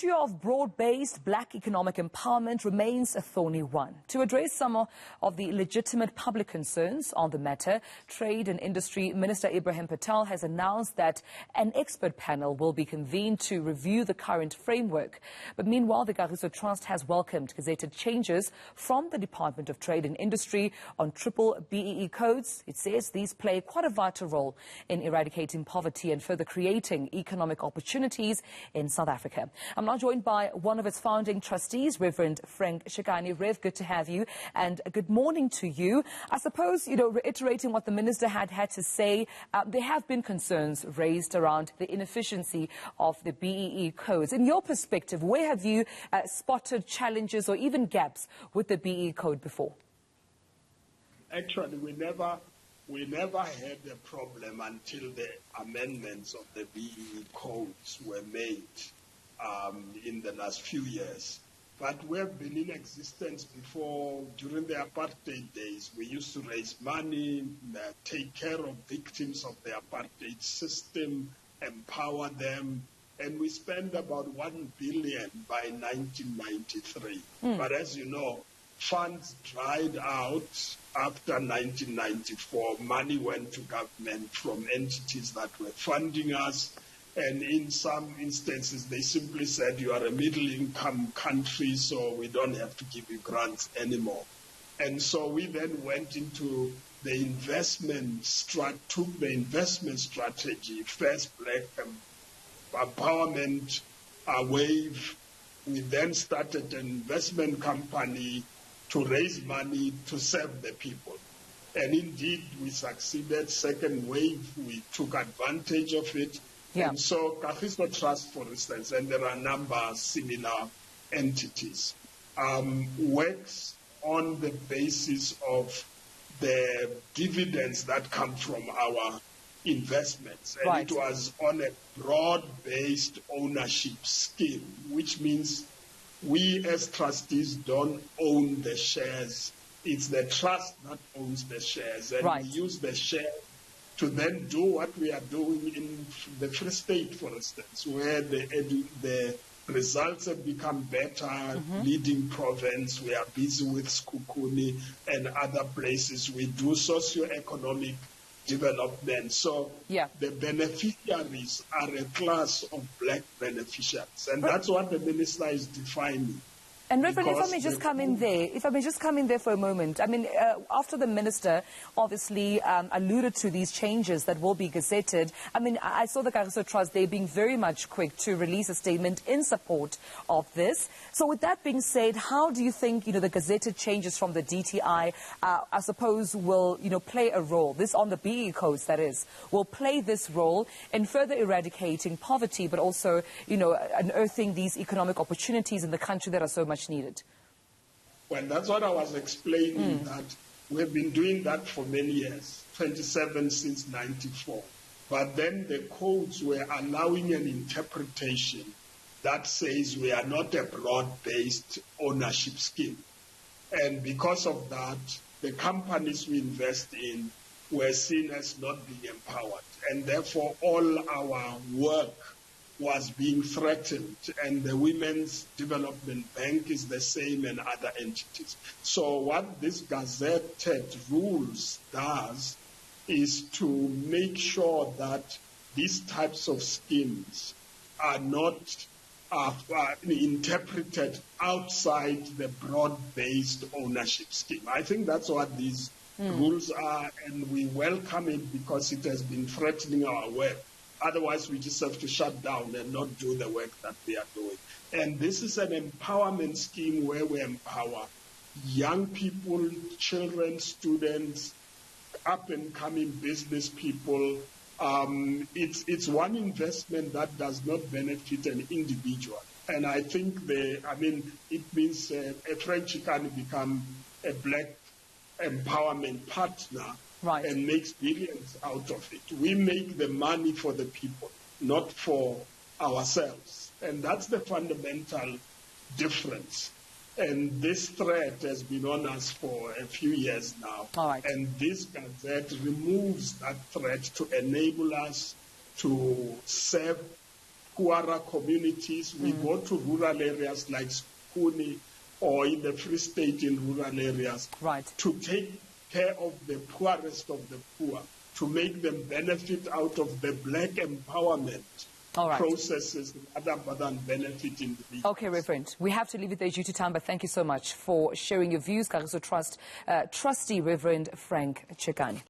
The issue of broad-based black economic empowerment remains a thorny one. To address some of the legitimate public concerns on the matter, Trade and Industry Minister Ebrahim Patel has announced that an expert panel will be convened to review the current framework. But meanwhile, the Kagiso Trust has welcomed gazetted changes from the Department of Trade and Industry on triple BEE codes. It says these play quite a vital role in eradicating poverty and further creating economic opportunities in South Africa. I'm now joined by one of its founding trustees, Reverend Frank Shikani. Rev, good to have you, and good morning to you. I suppose, reiterating what the minister had to say, there have been concerns raised around the inefficiency of the BEE codes. In your perspective, where have you spotted challenges or even gaps with the BEE code before? Actually, we never had a problem until the amendments of the BEE codes were made in the last few years. But we have been in existence before. During the apartheid days, we used to raise money, take care of victims of the apartheid system, empower them, and we spent about 1 billion by 1993. But as you know, funds dried out after 1994. Money went to government from entities that were funding us. And in some instances, they simply said, you are a middle-income country, so we don't have to give you grants anymore. And so we then went into the investment strategy, first black empowerment wave. We then started an investment company to raise money to serve the people. And indeed, we succeeded. Second wave, we took advantage of it. Yeah. And so Kagiso Trust, for instance, and there are a number of similar entities, works on the basis of the dividends that come from our investments. And It was on a broad-based ownership scheme, which means we as trustees don't own the shares. It's the trust that owns the shares. And we use the shares to then do what we are doing in the Free State, for instance, where the results have become better, leading province. We are busy with Skukuni and other places. We do socio-economic development. So the beneficiaries are a class of black beneficiaries. And that's what the minister is defining. And Reverend, if I may just come in there for a moment. I mean, after the minister obviously alluded to these changes that will be gazetted, I mean, I saw the Kagiso Trust, they being very much quick to release a statement in support of this. So with that being said, how do you think, the gazetted changes from the DTI, I suppose, will, play a role, this on the BEE codes, that is, will play this role in further eradicating poverty, but also, unearthing these economic opportunities in the country that are so much needed? Well, that's what I was explaining, that we've been doing that for many years, 27 since 94. But then the codes were allowing an interpretation that says we are not a broad-based ownership scheme. And because of that, the companies we invest in were seen as not being empowered. And therefore, all our work was being threatened, and the Women's Development Bank is the same, and other entities. So what this gazetted rules does is to make sure that these types of schemes are not interpreted outside the broad-based ownership scheme. I think that's what these rules are, and we welcome it because it has been threatening our work. Otherwise, we just have to shut down and not do the work that we are doing. And this is an empowerment scheme where we empower young people, children, students, up-and-coming business people. It's one investment that does not benefit an individual. And I think it means a French can become a black empowerment partner. And makes billions out of it. We make the money for the people, not for ourselves. And that's the fundamental difference. And this threat has been on us for a few years now. And this gazette removes that threat to enable us to serve poorer communities. We go to rural areas like Skuni or in the Free State in rural areas to take care of the poorest of the poor, to make them benefit out of the black empowerment processes rather than benefiting the leaders. Okay, Reverend, we have to leave it there due to time, but thank you so much for sharing your views. Kagiso Trust Trustee Reverend Frank Chekani.